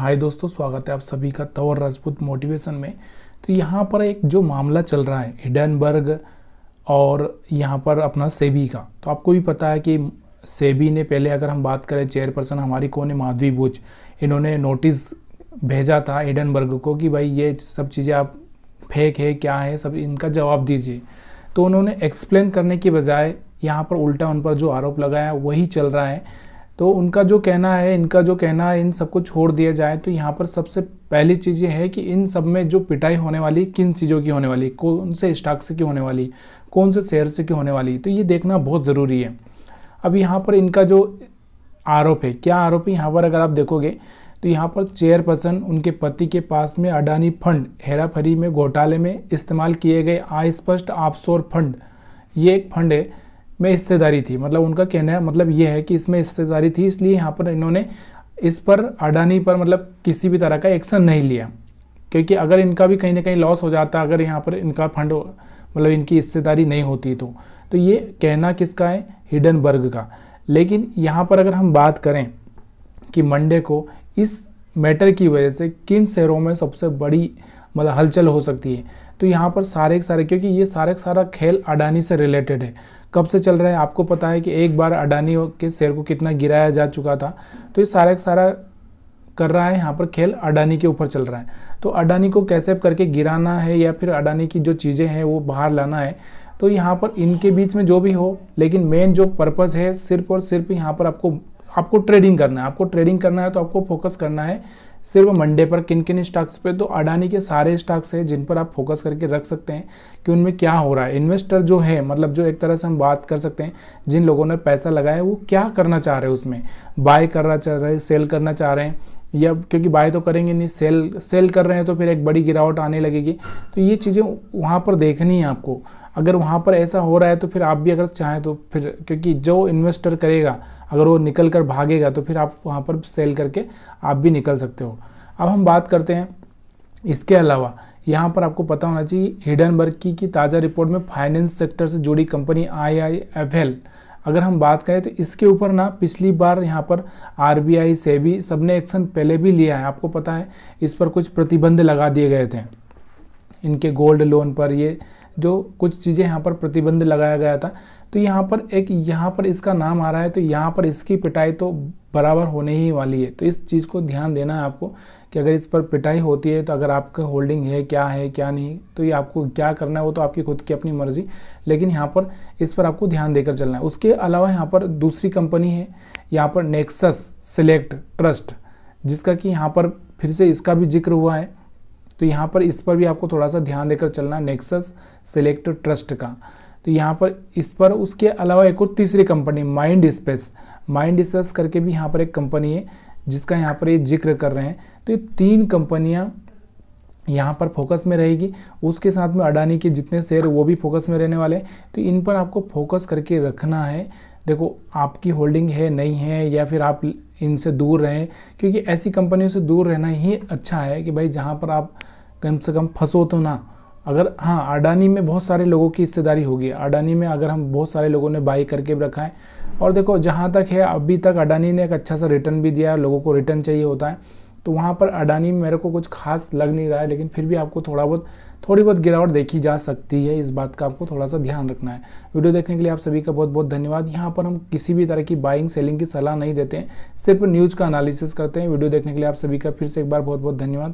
हाय दोस्तों, स्वागत है आप सभी का तंवर राजपूत मोटिवेशन में। तो यहाँ पर एक जो मामला चल रहा है हिडनबर्ग और यहाँ पर अपना सेबी का, तो आपको भी पता है कि सेबी ने पहले, अगर हम बात करें, चेयरपर्सन हमारी कौन है, माधवी बुच, इन्होंने नोटिस भेजा था हिडनबर्ग को कि भाई ये सब चीज़ें आप फेक है, क्या है, सब इनका जवाब दीजिए। तो उन्होंने एक्सप्लेन करने की बजाय यहाँ पर उल्टा उन पर जो आरोप लगाया वही चल रहा है। तो उनका जो कहना है, इन सबको छोड़ दिया जाए। तो यहाँ पर सबसे पहली चीज़ ये है कि इन सब में जो पिटाई होने वाली, किन चीज़ों की होने वाली, कौन से स्टॉक से की होने वाली, कौन से शेयर से की होने वाली, तो ये देखना बहुत ज़रूरी है। अब यहाँ पर इनका जो आरोप है, क्या आरोप है यहाँ पर अगर आप देखोगे तो यहाँ पर चेयरपर्सन उनके पति के पास में अडानी फंड हेराफेरी में घोटाले में इस्तेमाल किए गए अस्पष्ट ऑफशोर फंड, ये एक फंड है, में हिस्सेदारी थी। मतलब उनका कहना है, मतलब ये है कि इसमें हिस्सेदारी थी, इसलिए यहाँ पर इन्होंने इस पर अडानी पर मतलब किसी भी तरह का एक्शन नहीं लिया, क्योंकि अगर इनका भी कहीं ना कहीं लॉस हो जाता, अगर यहाँ पर इनका फंड मतलब इनकी हिस्सेदारी नहीं होती तो ये कहना किसका है, हिडनबर्ग का। लेकिन यहाँ पर अगर हम बात करें कि मंडे को इस मैटर की वजह से किन शेयरों में सबसे बड़ी मतलब हलचल हो सकती है, तो यहाँ पर सारे क्योंकि ये सारा खेल अडानी से रिलेटेड है। कब से चल रहा है आपको पता है कि एक बार अडानी के शेयर को कितना गिराया जा चुका था। तो ये सारा कर रहा है, यहाँ पर खेल अडानी के ऊपर चल रहा है। तो अडानी को कैसे करके गिराना है या फिर अडानी की जो चीज़ें हैं वो बाहर लाना है, तो यहाँ पर इनके बीच में जो भी हो, लेकिन मेन जो पर्पज़ है सिर्फ और सिर्फ यहाँ पर आपको ट्रेडिंग करना है। आपको ट्रेडिंग करना है तो आपको फोकस करना है सिर्फ मंडे पर। किन स्टॉक्स पे, तो अडानी के सारे स्टॉक्स हैं जिन पर आप फोकस करके रख सकते हैं कि उनमें क्या हो रहा है। इन्वेस्टर जो है, मतलब जो एक तरह से हम बात कर सकते हैं, जिन लोगों ने पैसा लगाया वो क्या करना चाह रहे हैं, उसमें बाय करना चाह रहे हैं, सेल करना चाह रहे हैं, या क्योंकि बाय तो करेंगे नहीं, सेल कर रहे हैं तो फिर एक बड़ी गिरावट आने लगेगी। तो ये चीज़ें वहाँ पर देखनी है आपको। अगर वहाँ पर ऐसा हो रहा है तो फिर आप भी अगर चाहें तो फिर, क्योंकि जो इन्वेस्टर करेगा अगर वो निकल कर भागेगा तो फिर आप वहाँ पर सेल करके आप भी निकल सकते हो। अब हम बात करते हैं इसके अलावा, यहाँ पर आपको पता होना चाहिए हिडनबर्ग की ताज़ा रिपोर्ट में फाइनेंस सेक्टर से जुड़ी कंपनी IIFL, अगर हम बात करें तो इसके ऊपर ना पिछली बार यहाँ पर RBI सेबी सबने एक्शन पहले भी लिया है। आपको पता है इस पर कुछ प्रतिबंध लगा दिए गए थे, इनके गोल्ड लोन पर, ये जो कुछ चीज़ें यहाँ पर प्रतिबंध लगाया गया था। तो यहाँ पर इसका नाम आ रहा है, तो यहाँ पर इसकी पिटाई तो बराबर होने ही वाली है। तो इस चीज़ को ध्यान देना है आपको कि अगर इस पर पिटाई होती है तो अगर आपका होल्डिंग है क्या नहीं, तो ये आपको क्या करना है वो तो आपकी खुद की अपनी मर्जी, लेकिन यहाँ पर इस पर आपको ध्यान देकर चलना है। उसके अलावा यहाँ पर दूसरी कंपनी है, यहाँ पर नेक्सस सिलेक्ट ट्रस्ट, जिसका कि यहाँ पर फिर से इसका भी जिक्र हुआ है। तो यहाँ पर इस पर भी आपको थोड़ा सा ध्यान देकर चलना है, नेक्सस सिलेक्ट ट्रस्ट का। तो यहाँ पर इस पर, उसके अलावा एक और तीसरी कंपनी माइंड स्पेस करके भी यहाँ पर एक कंपनी है जिसका यहाँ पर ये जिक्र कर रहे हैं। तो ये 3 कंपनियाँ यहाँ पर फोकस में रहेगी। उसके साथ में अडानी के जितने शेयर वो भी फोकस में रहने वाले हैं। तो इन पर आपको फोकस करके रखना है। देखो आपकी होल्डिंग है नहीं है, या फिर आप इनसे दूर रहें, क्योंकि ऐसी कंपनियों से दूर रहना ही अच्छा है कि भाई जहाँ पर आप कम से कम फंसो तो ना। अगर हाँ, अडानी में बहुत सारे लोगों की हिस्सेदारी होगी, अडानी में अगर हम बहुत सारे लोगों ने बाई करके रखा है, और देखो जहाँ तक है अभी तक अडानी ने एक अच्छा सा रिटर्न भी दिया है, लोगों को रिटर्न चाहिए होता है, तो वहाँ पर अडानी में मेरे को कुछ खास लग नहीं रहा है, लेकिन फिर भी आपको थोड़ी बहुत गिरावट देखी जा सकती है। इस बात का आपको थोड़ा सा ध्यान रखना है। वीडियो देखने के लिए आप सभी का बहुत बहुत धन्यवाद। यहाँ पर हम किसी भी तरह की बाइंग सेलिंग की सलाह नहीं देते हैं, सिर्फ न्यूज़ का एनालिसिस करते हैं। वीडियो देखने के लिए आप सभी का फिर से एक बार बहुत बहुत धन्यवाद।